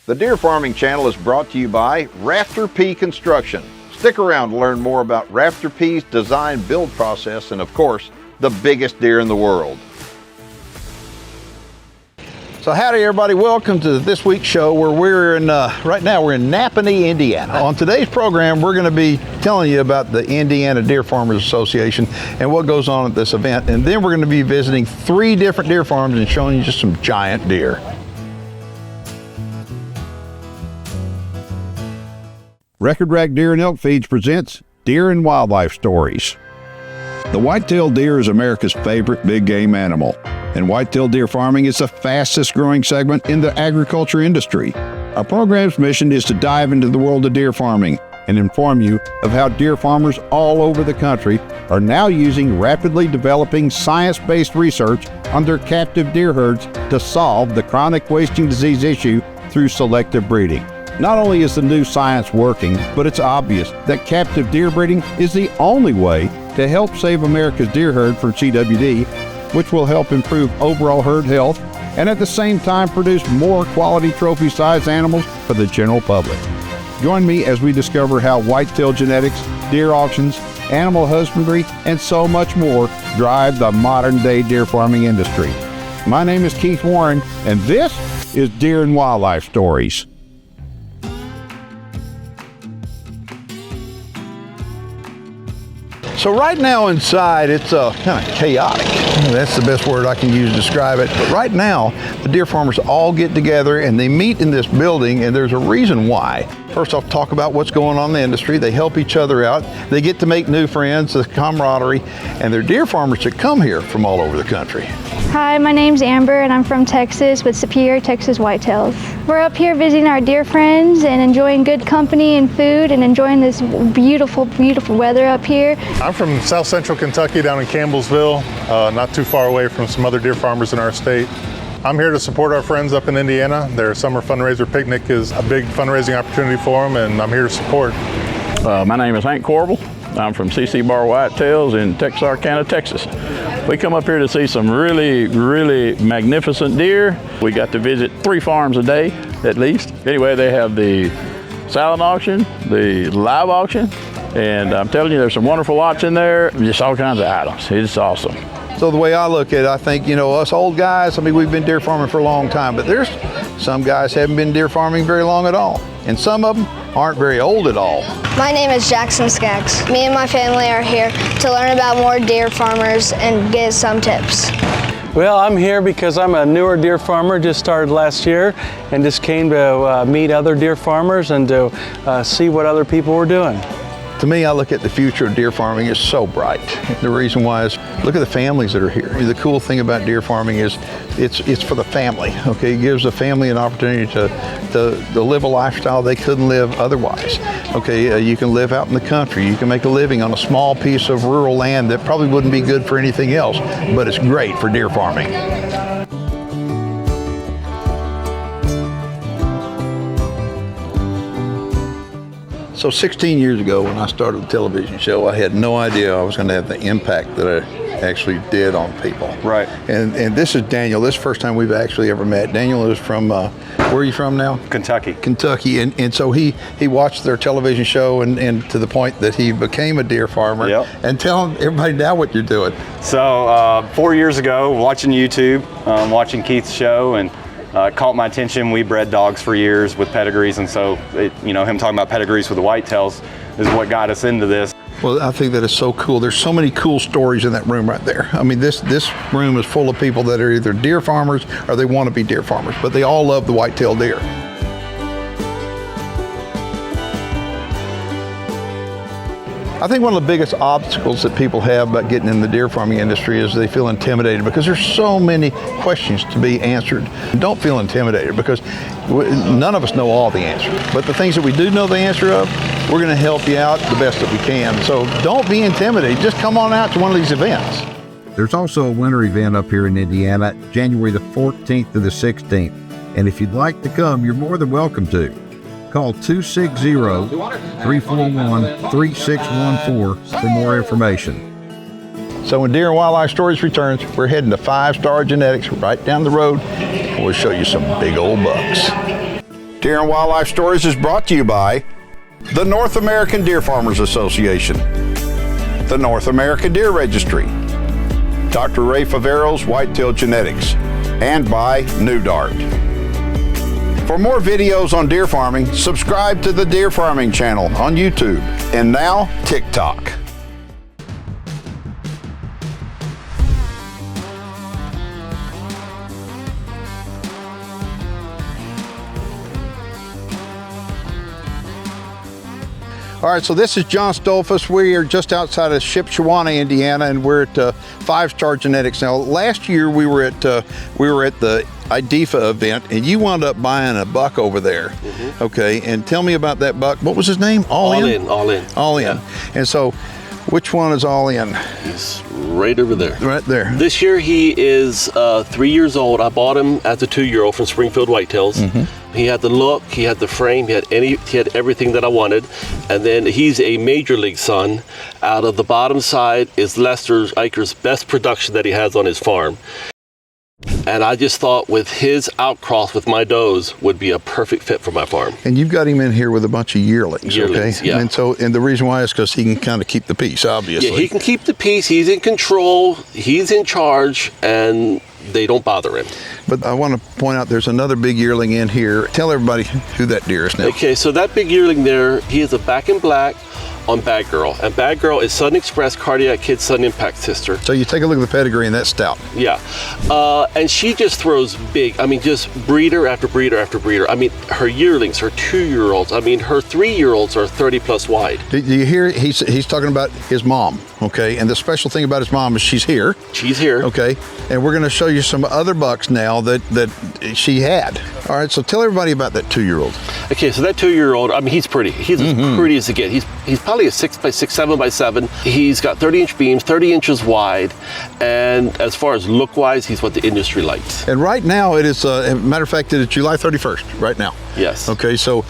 The Deer Farming Channel is brought to you by Rafter P Construction. Stick around to learn more about Rafter P's design build process and, of course, the biggest deer in the world. So howdy everybody, welcome to this week's show where we're in, right now we're in Napanee, Indiana. On today's program, we're gonna be telling you about the Indiana Deer Farmers Association and what goes on at this event. And then we're gonna be visiting 3 different deer farms and showing you just some giant deer. Record Rack Deer and Elk Feeds presents Deer and Wildlife Stories. The whitetail deer is America's favorite big game animal, and whitetail deer farming is the fastest growing segment in the agriculture industry. Our program's mission is to dive into the world of deer farming and inform you of how deer farmers all over the country are now using rapidly developing science-based research on their captive deer herds to solve the chronic wasting disease issue through selective breeding. Not only is the new science working, but it's obvious that captive deer breeding is the only way to help save America's deer herd from CWD, which will help improve overall herd health and at the same time produce more quality trophy-sized animals for the general public. Join me as we discover how whitetail genetics, deer auctions, animal husbandry, and so much more drive the modern-day deer farming industry. My name is Keith Warren, and this is Deer and Wildlife Stories. So right now inside, it's kind of chaotic. That's the best word I can use to describe it. But right now, the deer farmers all get together and they meet in this building, and there's a reason why. First off, talk about what's going on in the industry. They help each other out. They get to make new friends, the camaraderie, and they're deer farmers that come here from all over the country. Hi, my name's Amber and I'm from Texas with Superior Texas Whitetails. We're up here visiting our deer friends and enjoying good company and food and enjoying this beautiful, beautiful weather up here. I'm from South Central Kentucky down in Campbellsville, not too far away from some other deer farmers in our state. I'm here to support our friends up in Indiana. Their summer fundraiser picnic is a big fundraising opportunity for them, and I'm here to support. My name is Hank Corbel. I'm from CC Bar Whitetails in Texarkana, Texas. We come up here to see some really, really magnificent deer. We got to visit 3 farms a day, at least. Anyway, they have the silent auction, the live auction, and I'm telling you, there's some wonderful lots in there, just all kinds of items. It's awesome. So the way I look at it, I think, you know, us old guys, I mean, we've been deer farming for a long time, but there's some guys haven't been deer farming very long at all. And some of them aren't very old at all. My name is Jackson Skaggs. Me and my family are here to learn about more deer farmers and get some tips. Well, I'm here because I'm a newer deer farmer, just started last year, and just came to meet other deer farmers and to see what other people were doing. To me, I look at the future of deer farming is so bright. The reason why is, look at the families that are here. The cool thing about deer farming is it's for the family, okay? It gives a family an opportunity to live a lifestyle they couldn't live otherwise, okay? You can live out in the country. You can make a living on a small piece of rural land that probably wouldn't be good for anything else, but it's great for deer farming. So 16 years ago when I started the television show, I had no idea I was going to have the impact that I actually did on people. Right. And this is Daniel. This is the first time we've actually ever met. Daniel is from, where are you from now? Kentucky. Kentucky. And so he watched their television show and to the point that he became a deer farmer. Yep. And tell everybody now what you're doing. So 4 years ago, watching YouTube, watching Keith's show, and it caught my attention. We bred dogs for years with pedigrees, and so him talking about pedigrees with the whitetails is what got us into this. Well, I think that is so cool. There's so many cool stories in that room right there. I mean, this room is full of people that are either deer farmers or they want to be deer farmers, but they all love the whitetail deer. I think one of the biggest obstacles that people have about getting in the deer farming industry is they feel intimidated because there's so many questions to be answered. Don't feel intimidated because none of us know all the answers. But the things that we do know the answer of, we're going to help you out the best that we can. So don't be intimidated. Just come on out to one of these events. There's also a winter event up here in Indiana, January the 14th to the 16th. And if you'd like to come, you're more than welcome to. Call 260-341-3614 for more information. So when Deer and Wildlife Stories returns, we're heading to FiveStar Genetics right down the road, and we'll show you some big old bucks. Deer and Wildlife Stories is brought to you by the North American Deer Farmers Association, the North American Deer Registry, Dr. Ray Favero's Whitetail Genetics, and by New Dart. For more videos on deer farming, subscribe to the Deer Farming channel on YouTube and now TikTok. All right, so this is John Stolfus. We are just outside of Shipshewana, Indiana, and we're at FiveStar Genetics. Now, last year we were at the IDFA event, and you wound up buying a buck over there. Okay, and tell me about that buck. What was his name? All in. All in. Yeah. And so, which one is All In? He's right over there. Right there. This year he is 3 years old. I bought him as a 2-year-old from Springfield Whitetails. He had the look, he had the frame, he had everything that I wanted. And then he's a major league son. Out of the bottom side is Lester Eicher's best production that he has on his farm. And I just thought with his outcross with my does would be a perfect fit for my farm. And you've got him in here with a bunch of yearlings, okay? Yeah. And the reason why is because he can kind of keep the peace, obviously. Yeah, he can keep the peace. He's in control. He's in charge, and they don't bother him. But I want to point out there's another big yearling in here. Tell everybody who that deer is now. Okay, so that big yearling there, he is a back in black on Bad Girl. And Bad Girl is Sudden Express Cardiac Kid Sudden Impact sister. So you take a look at the pedigree and that's stout. Yeah. And she just throws big. I mean, just breeder after breeder after breeder. I mean, her yearlings, her 2-year-olds, I mean, her 3-year-olds are 30 plus wide. Do you hear? He's talking about his mom, okay? And the special thing about his mom is she's here. She's here. Okay. And we're going to show you some other bucks now that she had. All right, so tell everybody about that 2-year-old. Okay, so that 2-year-old, I mean, he's pretty. He's as pretty as it gets. He's probably a 6x6, 7x7. He's got 30-inch beams, 30 inches wide, and as far as look-wise, he's what the industry likes. And right now, it is, as a matter of fact, it is July 31st, right now. Yes. Okay, so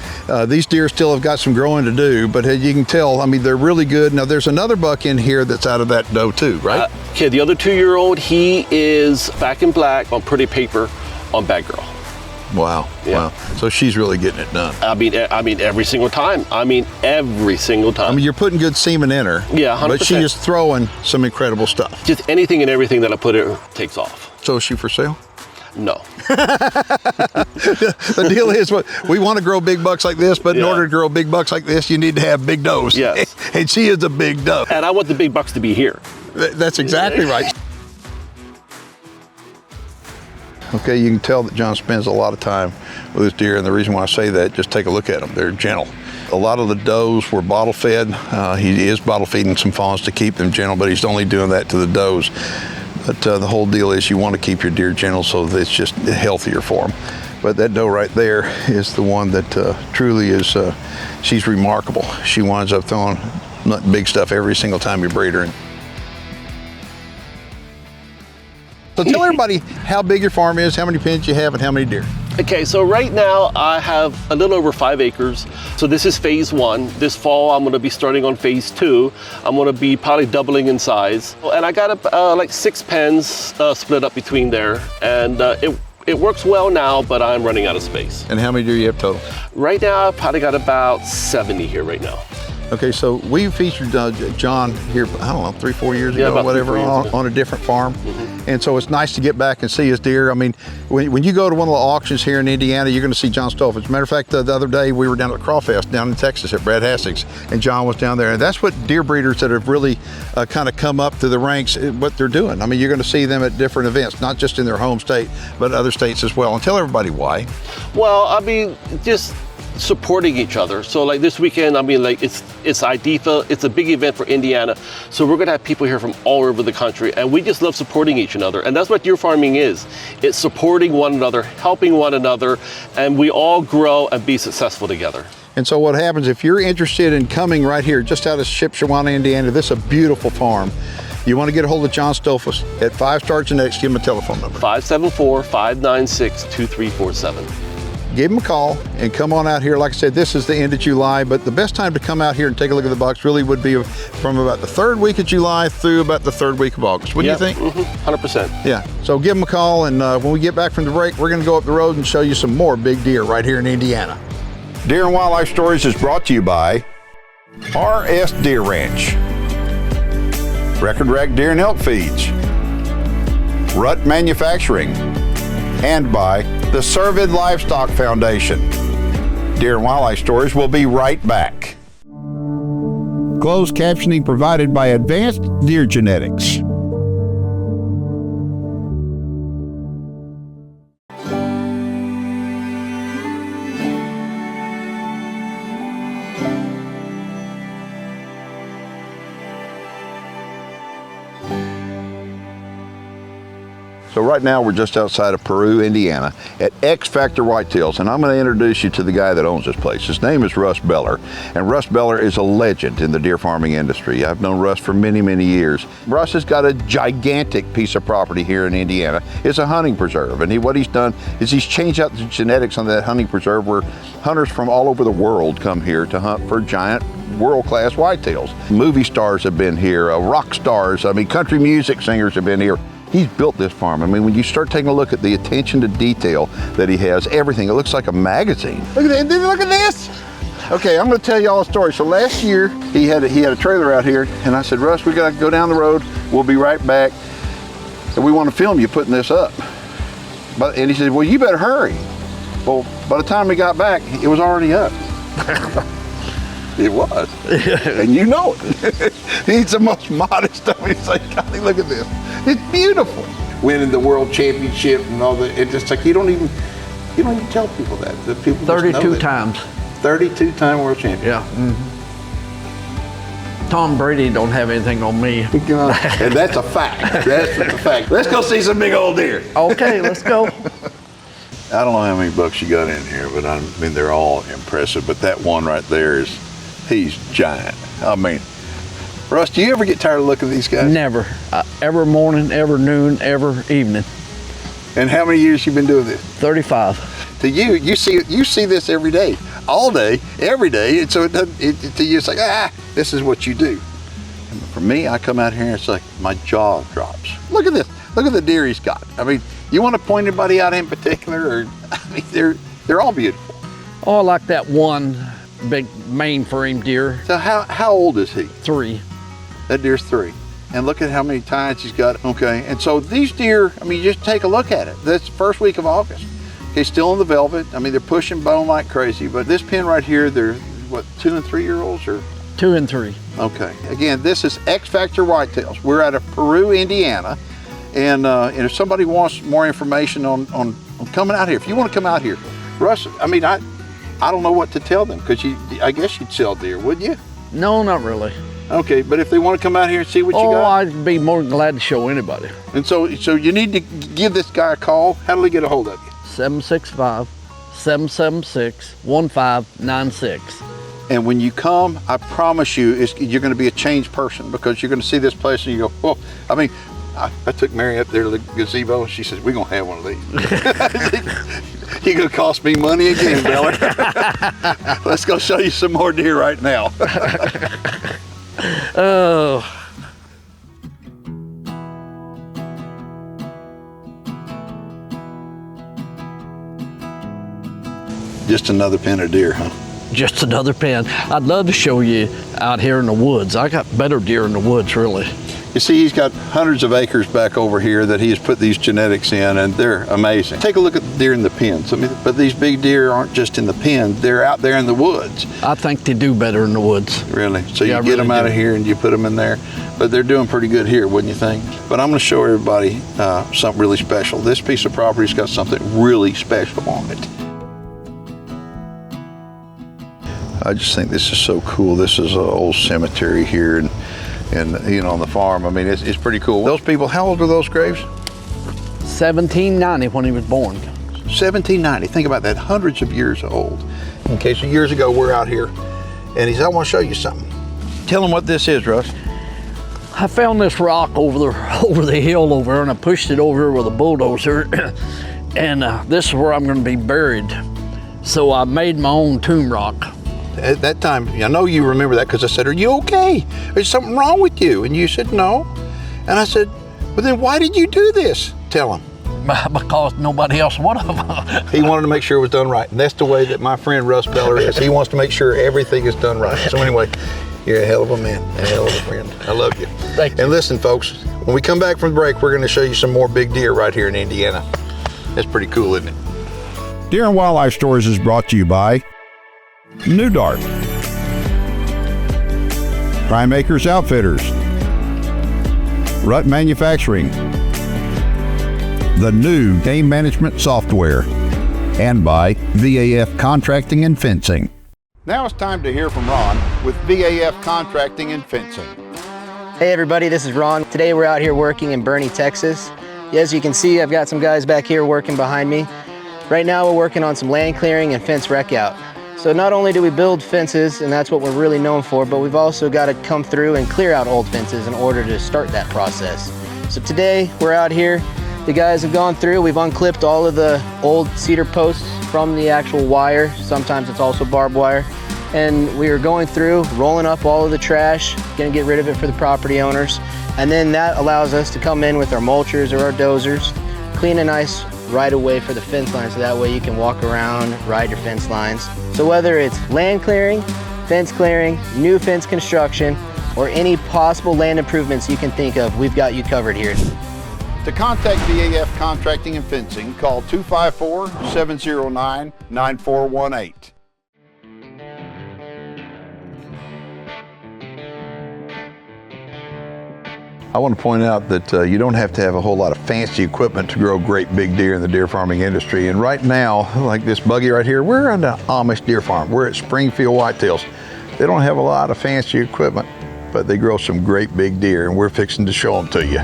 these deer still have got some growing to do, but you can tell, I mean, they're really good. Now, there's another buck in here that's out of that doe too, right? Okay, the other 2-year-old, he is back in black on Pretty Paper on Bad Girl. Wow. Yeah. Wow. So she's really getting it done. I mean, every single time. I mean, you're putting good semen in her. Yeah, 100%. But she is throwing some incredible stuff. Just anything and everything that I put in takes off. So is she for sale? No. The deal is, we want to grow big bucks like this, but in order to grow big bucks like this, you need to have big does. Yes. And she is a big doe. And I want the big bucks to be here. That's exactly right. Okay, you can tell that John spends a lot of time with his deer, and the reason why I say that, just take a look at them. They're gentle. A lot of the does were bottle fed. He is bottle feeding some fawns to keep them gentle, but he's only doing that to the does. But the whole deal is you want to keep your deer gentle so that it's just healthier for them. But that doe right there is the one that truly is, she's remarkable. She winds up throwing big stuff every single time you breed her. So tell everybody how big your farm is, how many pens you have, and how many deer. Okay, so right now I have a little over 5 acres. So this is phase 1. This fall I'm gonna be starting on phase 2. I'm gonna be probably doubling in size. And I got like 6 pens split up between there. And it works well now, but I'm running out of space. And how many deer you have total? Right now I've probably got about 70 here right now. Okay, so we featured John here, I don't know, 3-4 years ago, whatever, on a different farm. And so it's nice to get back and see his deer. I mean, when you go to one of the auctions here in Indiana, you're gonna see John Stolfus. As a matter of fact, the other day we were down at the Crawfest down in Texas at Brad Hassig's, and John was down there. And that's what deer breeders that have really kind of come up through the ranks, what they're doing. I mean, you're gonna see them at different events, not just in their home state, but other states as well. And tell everybody why. Well, I mean, just supporting each other. So like this weekend, I mean, like it's IDFA, it's a big event for Indiana. So we're gonna have people here from all over the country, and we just love supporting each other. And that's what deer farming is. It's supporting one another, helping one another, and we all grow and be successful together. And so what happens, if you're interested in coming right here, just out of Shipshewana, Indiana, this is a beautiful farm. You want to get a hold of John Stolfus at FiveStar Genetics, give him a telephone number. 574-596-2347. Give him a call and come on out here. Like I said, this is the end of July, but the best time to come out here and take a look at the bucks really would be from about the 3rd week of July through about the 3rd week of August. What do you think? 100%. Yeah, so give him a call, and when we get back from the break, we're gonna go up the road and show you some more big deer right here in Indiana. Deer and Wildlife Stories is brought to you by RS Deer Ranch, Record Rack Deer and Elk Feeds, Rut Manufacturing, and by the Cervid Livestock Foundation. Deer and Wildlife Stories will be right back. Closed captioning provided by Advanced Deer Genetics. So right now we're just outside of Peru, Indiana at X-Factor Whitetails, and I'm going to introduce you to the guy that owns this place. His name is Russ Beller, and Russ Beller is a legend in the deer farming industry. I've known Russ for many, many years. Russ has got a gigantic piece of property here in Indiana. It's a hunting preserve, and what he's done is he's changed out the genetics on that hunting preserve where hunters from all over the world come here to hunt for giant world-class whitetails. Movie stars have been here, rock stars, country music singers have been here. He's built this farm. When you start taking a look at the attention to detail that he has, everything, it looks like a magazine. Look at that, look at this. Okay, I'm gonna tell y'all a story. So last year, he had a trailer out here, and I said, Russ, we gotta go down the road, we'll be right back, and we wanna film you putting this up. And he said, well, you better hurry. Well, by the time we got back, it was already up. It was, and you know it. He's the most modest of it. He's like, golly, look at this. It's beautiful. Winning the world championship and all that. It's just like you don't even tell people that. The people 32 times. 32-time world champion. Yeah. Mm-hmm. Tom Brady don't have anything on me. And that's a fact. That's a fact. Let's go see some big old deer. Okay, let's go. I don't know how many bucks you got in here, but they're all impressive. But that one right there he's giant. Russ, do you ever get tired of looking at these guys? Never. Every morning, every noon, every evening. And how many years you been doing this? 35. To you see this every day, all day, every day, and so to you it's like, this is what you do. And for me, I come out here and it's like my jaw drops. Look at this. Look at the deer he's got. You want to point anybody out in particular, or they're all beautiful. Oh, I like that one big mainframe deer. So how old is he? 3. That deer's 3. And look at how many tines he's got. Okay, and so these deer, you just take a look at it. That's the first week of August. Okay, still in the velvet. They're pushing bone like crazy. But this pen right here, they're what, 2 and 3 year olds or? 2 and 3. Okay, again, this is X-Factor Whitetails. We're out of Peru, Indiana. And if somebody wants more information on coming out here, if you want to come out here, Russ, I don't know what to tell them, because I guess you'd sell deer, wouldn't you? No, not really. Okay, but if they want to come out here and see what you got? Oh, I'd be more than glad to show anybody. And so you need to give this guy a call. How do they get a hold of you? 765-776-1596. And when you come, I promise you, you're going to be a changed person, because you're going to see this place and you go, well, I took Mary up there to the gazebo, and she said, we're going to have one of these. You're going to cost me money again, Beller. Let's go show you some more deer right now. Oh. Just another pen of deer, huh? Just another pen. I'd love to show you out here in the woods. I got better deer in the woods, really. You see, he's got hundreds of acres back over here that he has put these genetics in, and they're amazing. Take a look at the deer in the pens. But these big deer aren't just in the pen, they're out there in the woods. I think they do better in the woods. Really? So you get them out of here and you put them in there. But they're doing pretty good here, wouldn't you think? But I'm going to show everybody something really special. This piece of property's got something really special on it. I just think this is so cool. This is an old cemetery here, and on the farm. It's pretty cool. Those people, how old are those graves? 1790 when he was born. 1790, think about that, hundreds of years old. Okay, so years ago we're out here, and he said, I want to show you something. Tell him what this is, Russ. I found this rock over the hill over there, and I pushed it over with a bulldozer, and this is where I'm going to be buried. So I made my own tomb rock. At that time, I know you remember that, because I said, are you okay? Is something wrong with you? And you said, no. And I said, well, then why did you do this? Tell him. because nobody else would have. He wanted to make sure it was done right. And that's the way that my friend Russ Beller is. He wants to make sure everything is done right. So anyway, you're a hell of a man, a hell of a friend. I love you. Thank you. And listen, folks, when we come back from the break, we're going to show you some more big deer right here in Indiana. That's pretty cool, isn't it? Deer and Wildlife Stories is brought to you by New Dart, Prime Acres Outfitters, Rut Manufacturing, the new game management software, and by VAF Contracting and Fencing. Now it's time to hear from Ron with VAF Contracting and Fencing. Hey everybody, this is Ron. Today we're out here working in Boerne, Texas. As you can see, I've got some guys back here working behind me. Right now we're working on some land clearing and fence wreck out. So not only do we build fences, and that's what we're really known for, but we've also got to come through and clear out old fences in order to start that process. So today we're out here, the guys have gone through, we've unclipped all of the old cedar posts from the actual wire. Sometimes it's also barbed wire. And we are going through, rolling up all of the trash, gonna get rid of it for the property owners. And then that allows us to come in with our mulchers or our dozers, clean a nice right of way for the fence line, so that way you can walk around, ride your fence lines. So whether it's land clearing, fence clearing, new fence construction, or any possible land improvements you can think of, we've got you covered here. To contact VAF Contracting and Fencing, call 254-709-9418. I want to point out that you don't have to have a whole lot of fancy equipment to grow great big deer in the deer farming industry. And right now, like this buggy right here, we're on the Amish deer farm. We're at Springfield Whitetails. They don't have a lot of fancy equipment, but they grow some great big deer, and we're fixing to show them to you.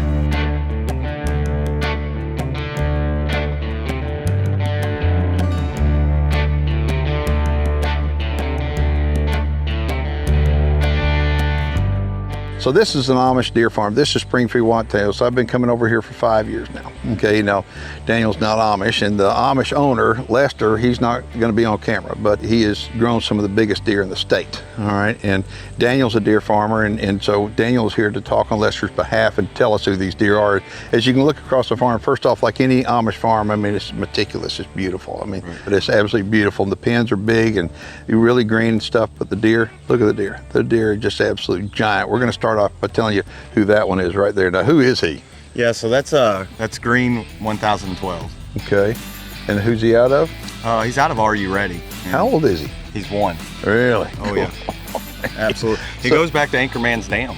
So this is an Amish deer farm. This is Springfield Whitetails. I've been coming over here for 5 years now. Okay, now Daniel's not Amish, and the Amish owner, Lester, he's not gonna be on camera, but he has grown some of the biggest deer in the state, all right? And Daniel's a deer farmer, and so Daniel's here to talk on Lester's behalf and tell us who these deer are. As you can look across the farm, first off, like any Amish farm, I mean, it's meticulous, it's beautiful. I mean, but it's absolutely beautiful. And the pens are big and really green and stuff, but the deer, look at the deer. The deer are just absolutely giant. We're gonna start off by telling you who that one is right there. Now, who is he? Yeah, so that's Green 1012. Okay, and who's he out of? He's out of Are You Ready? Yeah. How old is he? He's 1. Really? Oh cool. yeah, absolutely. He goes back to Anchorman's Dam.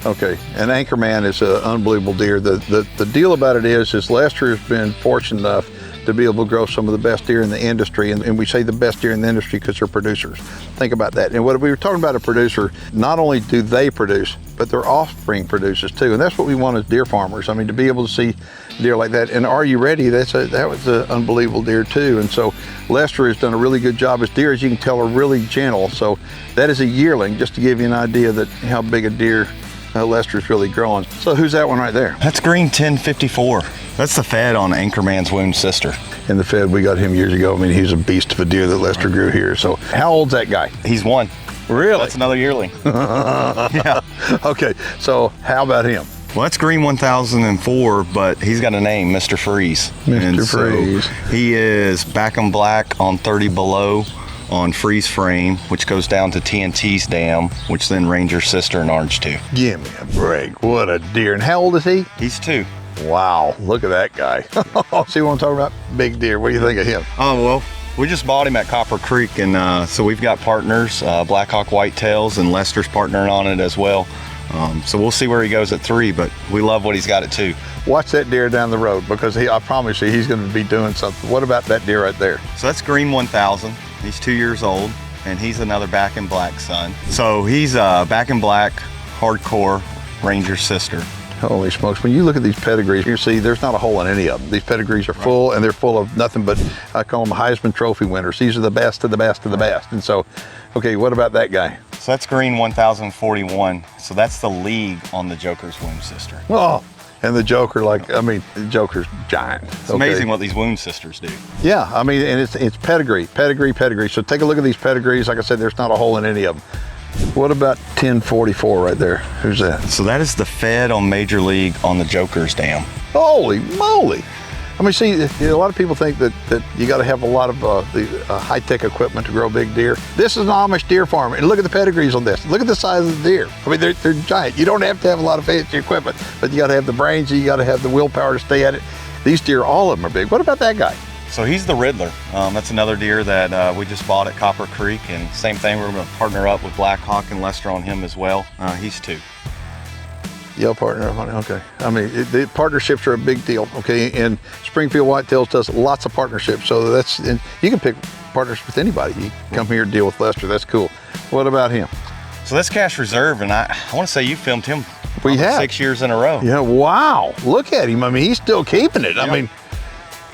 Okay, and Anchorman is an unbelievable deer. The deal about it is Lester has been fortunate enough to be able to grow some of the best deer in the industry, and we say the best deer in the industry because they're producers. Think about that. And what we were talking about, a producer, not only do they produce, but their offspring produces too, and that's what we want as deer farmers. I mean, to be able to see deer like that. And Are You Ready? That was an unbelievable deer too. And so Lester has done a really good job. His deer, as you can tell, are really gentle. So that is a yearling, just to give you an idea that how big a deer Lester's really growing. So who's that one right there? That's Green 1054. That's the Fed on Anchorman's Wound Sister. And the Fed, we got him years ago. I mean, he's a beast of a deer that Lester grew here. So how old's that guy? He's 1. Really? That's another yearling. Yeah. Okay, so how about him? Well, that's Green 1004, but he's got a name, Mr. Freeze. Mr. Freeze. So he is back in black on 30 below on freeze frame, which goes down to TNT's dam, which then Ranger's Sister and Orange 2. Give me a break. What a deer. And how old is he? He's 2. Wow, look at that guy. See what I'm talking about? Big deer. What do you think of him? Oh, well, we just bought him at Copper Creek, and so we've got partners, Blackhawk Whitetails, and Lester's partnering on it as well. So we'll see where he goes at 3, but we love what he's got at 2. Watch that deer down the road, because I promise you he's going to be doing something. What about that deer right there? So that's Green 1000. He's 2 years old, and he's another back in black son. So he's back in black, hardcore, Ranger's Sister. Holy smokes, when you look at these pedigrees, you see there's not a hole in any of them. These pedigrees are full, and they're full of nothing but, I call them Heisman Trophy winners. These are the best of the best of the best. And so, okay, what about that guy? So that's Green 1041. So that's the league on the Joker's Wound Sister. Oh, and the Joker, the Joker's giant. It's amazing what these Wound Sisters do. Yeah, I mean, and it's pedigree. So take a look at these pedigrees. Like I said, there's not a hole in any of them. What about 1044 right there? Who's that? So that is the Fed on Major League on the Joker's Dam. Holy moly. I mean, see, a lot of people think that you got to have a lot of the high-tech equipment to grow big deer. This is an Amish deer farm, and look at the pedigrees on this. Look at the size of the deer. I mean, they're giant. You don't have to have a lot of fancy equipment, but you got to have the brains, you got to have the willpower to stay at it. These deer, all of them are big. What about that guy? So he's the Riddler. That's another deer that we just bought at Copper Creek, and same thing, we're going to partner up with Black Hawk and Lester on him as well. He's 2. Y'all partner up on it, okay. I mean, the partnerships are a big deal, okay? And Springfield Whitetails does lots of partnerships, so and you can pick partners with anybody. You come here and deal with Lester, that's cool. What about him? So that's Cash Reserve, and I want to say you filmed him we have 6 years in a row. Yeah, wow, look at him. I mean, he's still keeping it. I mean,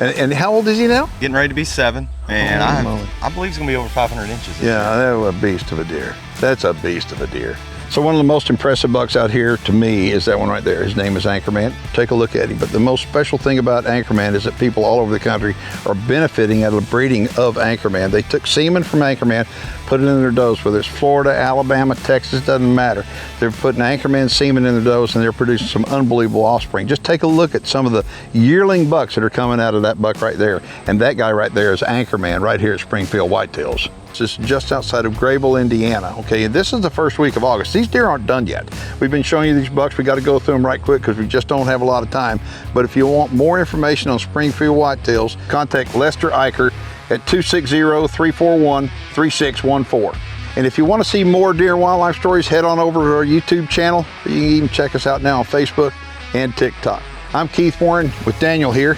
and how old is he now? Getting ready to be 7, and I believe he's going to be over 500 inches. Yeah, that's a beast of a deer. That's a beast of a deer. So one of the most impressive bucks out here to me is that one right there. His name is Anchorman. Take a look at him. But the most special thing about Anchorman is that people all over the country are benefiting out of the breeding of Anchorman. They took semen from Anchorman, put it in their does, whether it's Florida, Alabama, Texas, doesn't matter. They're putting Anchorman semen in their does, and they're producing some unbelievable offspring. Just take a look at some of the yearling bucks that are coming out of that buck right there. And that guy right there is Anchorman right here at Springfield Whitetails. It's just outside of Graybill, Indiana. Okay, and this is the first week of August. These deer aren't done yet. We've been showing you these bucks. We got to go through them right quick because we just don't have a lot of time. But if you want more information on Springfield Whitetails, contact Lester Eicher at 260-341-3614. And if you want to see more deer and wildlife stories, head on over to our YouTube channel. You can even check us out now on Facebook and TikTok. I'm Keith Warren with Daniel here,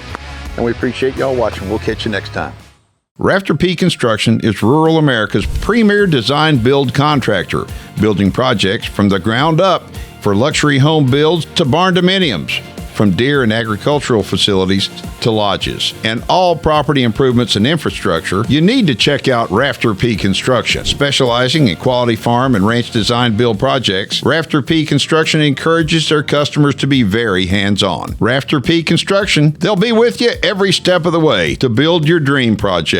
and we appreciate y'all watching. We'll catch you next time. Rafter P Construction is rural America's premier design build contractor, building projects from the ground up for luxury home builds to barn dominiums, from deer and agricultural facilities to lodges, and all property improvements and infrastructure. You need to check out Rafter P Construction. Specializing in quality farm and ranch design build projects, Rafter P Construction encourages their customers to be very hands-on. Rafter P Construction, they'll be with you every step of the way to build your dream project.